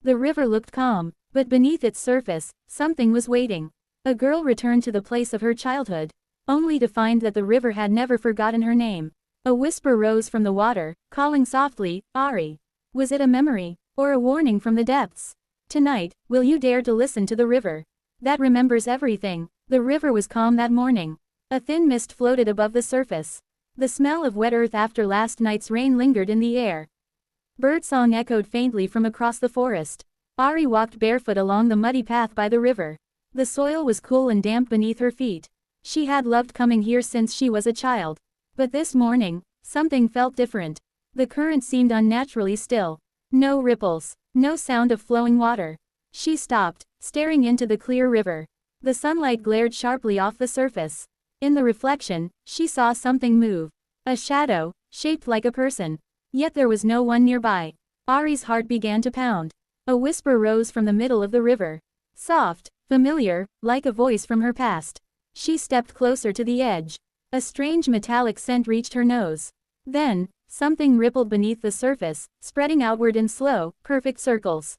The river looked calm, but beneath its surface, something was waiting. A girl returned to the place of her childhood, only to find that the river had never forgotten her name. A whisper rose from the water, calling softly, "Ari." Was it a memory, or a warning from the depths? Tonight, will you dare to listen to the river that remembers everything? The river was calm that morning. A thin mist floated above the surface. The smell of wet earth after last night's rain lingered in the air. Birdsong echoed faintly from across the forest. Ari walked barefoot along the muddy path by the river. The soil was cool and damp beneath her feet. She had loved coming here since she was a child. But this morning, something felt different. The current seemed unnaturally still. No ripples, no sound of flowing water. She stopped, staring into the clear river. The sunlight glared sharply off the surface. In the reflection, she saw something move. A shadow, shaped like a person. Yet there was no one nearby. Ari's heart began to pound. A whisper rose from the middle of the river. Soft, familiar, like a voice from her past. She stepped closer to the edge. A strange metallic scent reached her nose. Then, something rippled beneath the surface, spreading outward in slow, perfect circles.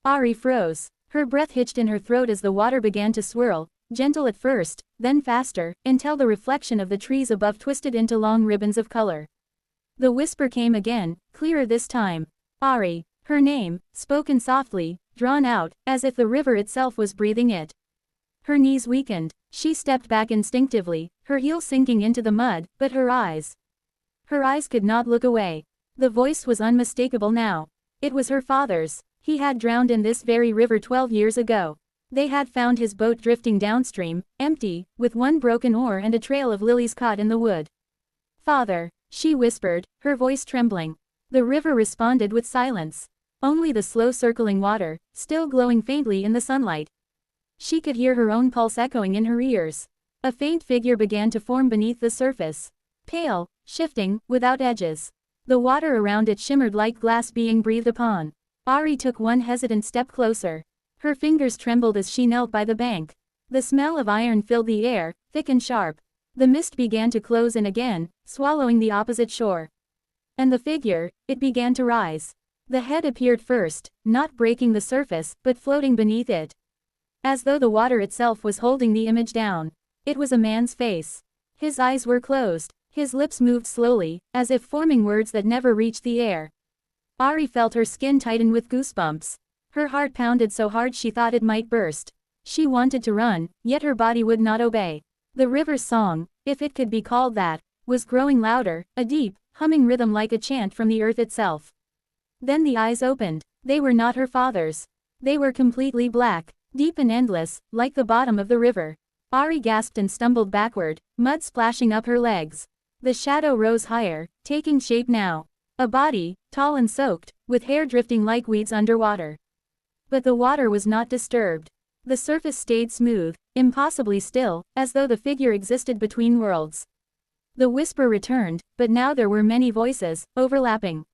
Ari froze. Her breath hitched in her throat as the water began to swirl, gentle at first, then faster, until the reflection of the trees above twisted into long ribbons of color. The whisper came again, clearer this time. Ari. Her name, spoken softly, drawn out, as if the river itself was breathing it. Her knees weakened. She stepped back instinctively, her heels sinking into the mud, but her eyes could not look away. The voice was unmistakable now. It was her father's. He had drowned in this very river 12 years ago. They had found his boat drifting downstream, empty, with one broken oar and a trail of lilies caught in the wood. "Father," she whispered, her voice trembling. The river responded with silence. Only the slow circling water, still glowing faintly in the sunlight. She could hear her own pulse echoing in her ears. A faint figure began to form beneath the surface. Pale, shifting, without edges. The water around it shimmered like glass being breathed upon. Ari took one hesitant step closer. Her fingers trembled as she knelt by the bank. The smell of iron filled the air, thick and sharp. The mist began to close in again, swallowing the opposite shore. And the figure, it began to rise. The head appeared first, not breaking the surface, but floating beneath it. As though the water itself was holding the image down. It was a man's face. His eyes were closed. His lips moved slowly, as if forming words that never reached the air. Ari felt her skin tighten with goosebumps. Her heart pounded so hard she thought it might burst. She wanted to run, yet her body would not obey. The river's song, if it could be called that, was growing louder, a deep, humming rhythm like a chant from the earth itself. Then the eyes opened. They were not her father's. They were completely black, deep and endless, like the bottom of the river. Ari gasped and stumbled backward, mud splashing up her legs. The shadow rose higher, taking shape now. A body, tall and soaked, with hair drifting like weeds underwater. But the water was not disturbed. The surface stayed smooth, impossibly still, as though the figure existed between worlds. The whisper returned, but now there were many voices, overlapping.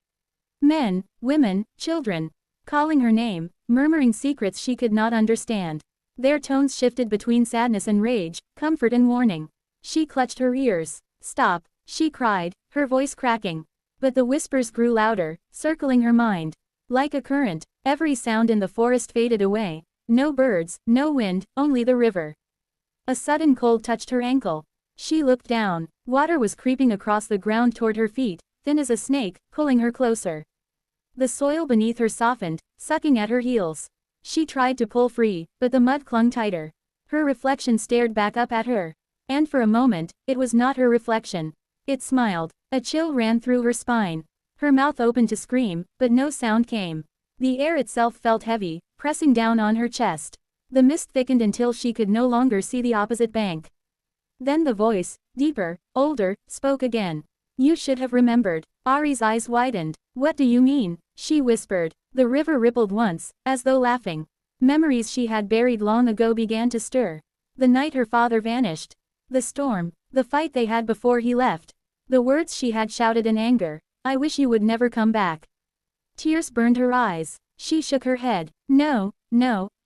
Men, women, children, calling her name, murmuring secrets she could not understand. Their tones shifted between sadness and rage, comfort and warning. She clutched her ears. "Stop," she cried, her voice cracking. But the whispers grew louder, circling her mind. Like a current, every sound in the forest faded away. No birds, no wind, only the river. A sudden cold touched her ankle. She looked down. Water was creeping across the ground toward her feet, thin as a snake, pulling her closer. The soil beneath her softened, sucking at her heels. She tried to pull free, but the mud clung tighter. Her reflection stared back up at her. And for a moment, it was not her reflection. It smiled. A chill ran through her spine. Her mouth opened to scream, but no sound came. The air itself felt heavy, pressing down on her chest. The mist thickened until she could no longer see the opposite bank. Then the voice, deeper, older, spoke again. "You should have remembered." Ari's eyes widened. "What do you mean?" she whispered. The river rippled once, as though laughing. Memories she had buried long ago began to stir. The night her father vanished. The storm. The fight they had before he left. The words she had shouted in anger. "I wish you would never come back." Tears burned her eyes. She shook her head. No,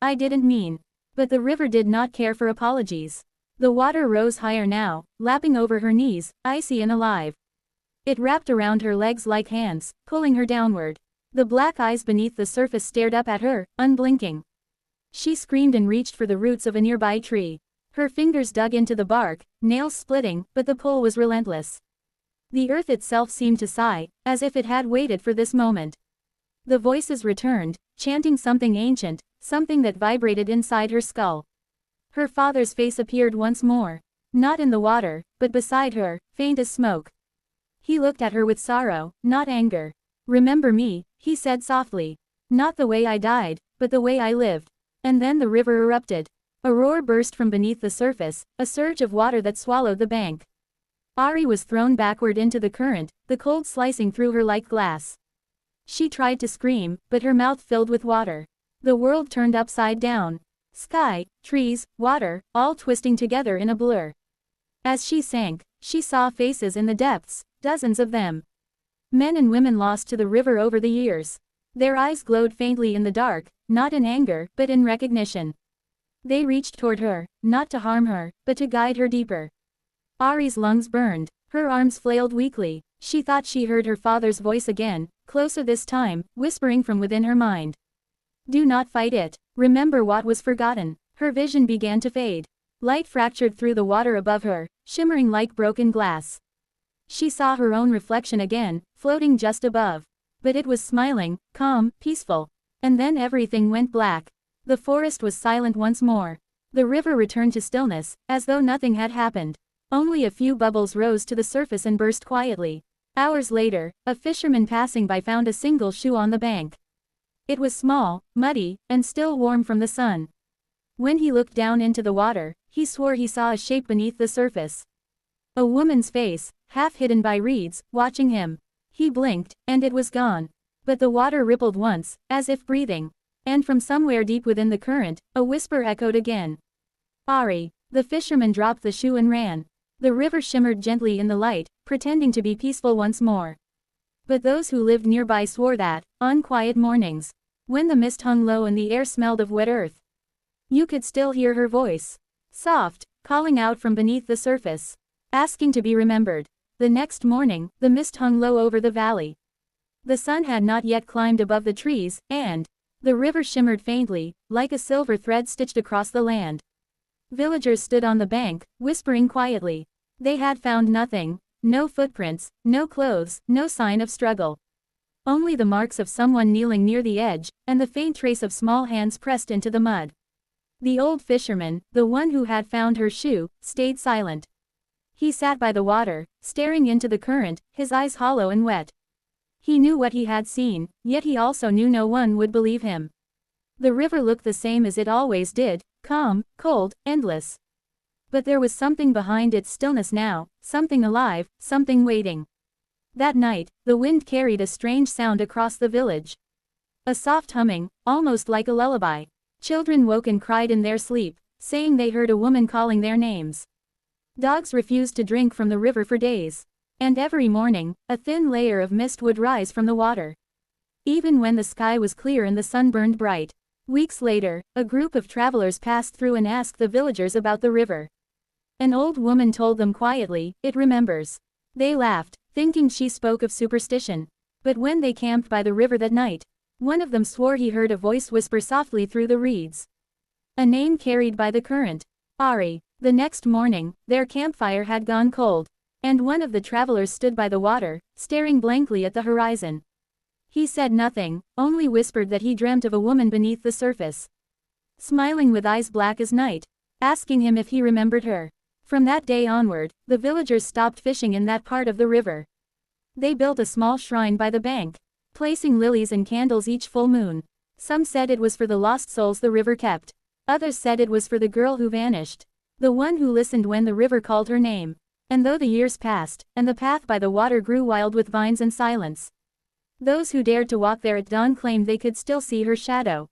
I didn't mean." But the river did not care for apologies. The water rose higher now, lapping over her knees, icy and alive. It wrapped around her legs like hands, pulling her downward. The black eyes beneath the surface stared up at her, unblinking. She screamed and reached for the roots of a nearby tree. Her fingers dug into the bark, nails splitting, but the pull was relentless. The earth itself seemed to sigh, as if it had waited for this moment. The voices returned, chanting something ancient, something that vibrated inside her skull. Her father's face appeared once more. Not in the water, but beside her, faint as smoke. He looked at her with sorrow, not anger. "Remember me," he said softly. "Not the way I died, but the way I lived." And then the river erupted. A roar burst from beneath the surface, a surge of water that swallowed the bank. Ari was thrown backward into the current, the cold slicing through her like glass. She tried to scream, but her mouth filled with water. The world turned upside down. Sky, trees, water, all twisting together in a blur. As she sank, she saw faces in the depths, dozens of them. Men and women lost to the river over the years. Their eyes glowed faintly in the dark, not in anger, but in recognition. They reached toward her, not to harm her, but to guide her deeper. Ari's lungs burned. Her arms flailed weakly. She thought she heard her father's voice again, closer this time, whispering from within her mind. "Do not fight it. Remember what was forgotten." Her vision began to fade. Light fractured through the water above her, shimmering like broken glass. She saw her own reflection again, floating just above. But it was smiling, calm, peaceful. And then everything went black. The forest was silent once more. The river returned to stillness, as though nothing had happened. Only a few bubbles rose to the surface and burst quietly. Hours later, a fisherman passing by found a single shoe on the bank. It was small, muddy, and still warm from the sun. When he looked down into the water, he swore he saw a shape beneath the surface. A woman's face, half hidden by reeds, watching him. He blinked, and it was gone. But the water rippled once, as if breathing. And from somewhere deep within the current, a whisper echoed again. "Ari." The fisherman dropped the shoe and ran. The river shimmered gently in the light, pretending to be peaceful once more. But those who lived nearby swore that, on quiet mornings, when the mist hung low and the air smelled of wet earth, you could still hear her voice. Soft, calling out from beneath the surface. Asking to be remembered. The next morning, the mist hung low over the valley. The sun had not yet climbed above the trees, and the river shimmered faintly, like a silver thread stitched across the land. Villagers stood on the bank, whispering quietly. They had found nothing. No footprints, no clothes, no sign of struggle. Only the marks of someone kneeling near the edge, and the faint trace of small hands pressed into the mud. The old fisherman, the one who had found her shoe, stayed silent. He sat by the water, staring into the current, his eyes hollow and wet. He knew what he had seen, yet he also knew no one would believe him. The river looked the same as it always did, calm, cold, endless. But there was something behind its stillness now, something alive, something waiting. That night, the wind carried a strange sound across the village. A soft humming, almost like a lullaby. Children woke and cried in their sleep, saying they heard a woman calling their names. Dogs refused to drink from the river for days. And every morning, a thin layer of mist would rise from the water. Even when the sky was clear and the sun burned bright. Weeks later, a group of travelers passed through and asked the villagers about the river. An old woman told them quietly, "It remembers." They laughed, thinking she spoke of superstition. But when they camped by the river that night, one of them swore he heard a voice whisper softly through the reeds. A name carried by the current. Ari. The next morning, their campfire had gone cold. And one of the travelers stood by the water, staring blankly at the horizon. He said nothing, only whispered that he dreamt of a woman beneath the surface. Smiling with eyes black as night. Asking him if he remembered her. From that day onward, the villagers stopped fishing in that part of the river. They built a small shrine by the bank, placing lilies and candles each full moon. Some said it was for the lost souls the river kept. Others said it was for the girl who vanished. The one who listened when the river called her name. And though the years passed, and the path by the water grew wild with vines and silence, those who dared to walk there at dawn claimed they could still see her shadow.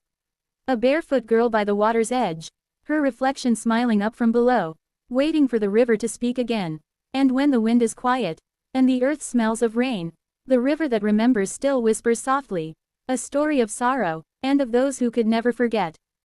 A barefoot girl by the water's edge. Her reflection smiling up from below, waiting for the river to speak again. And when the wind is quiet, and the earth smells of rain, the river that remembers still whispers softly. A story of sorrow, and of those who could never forget.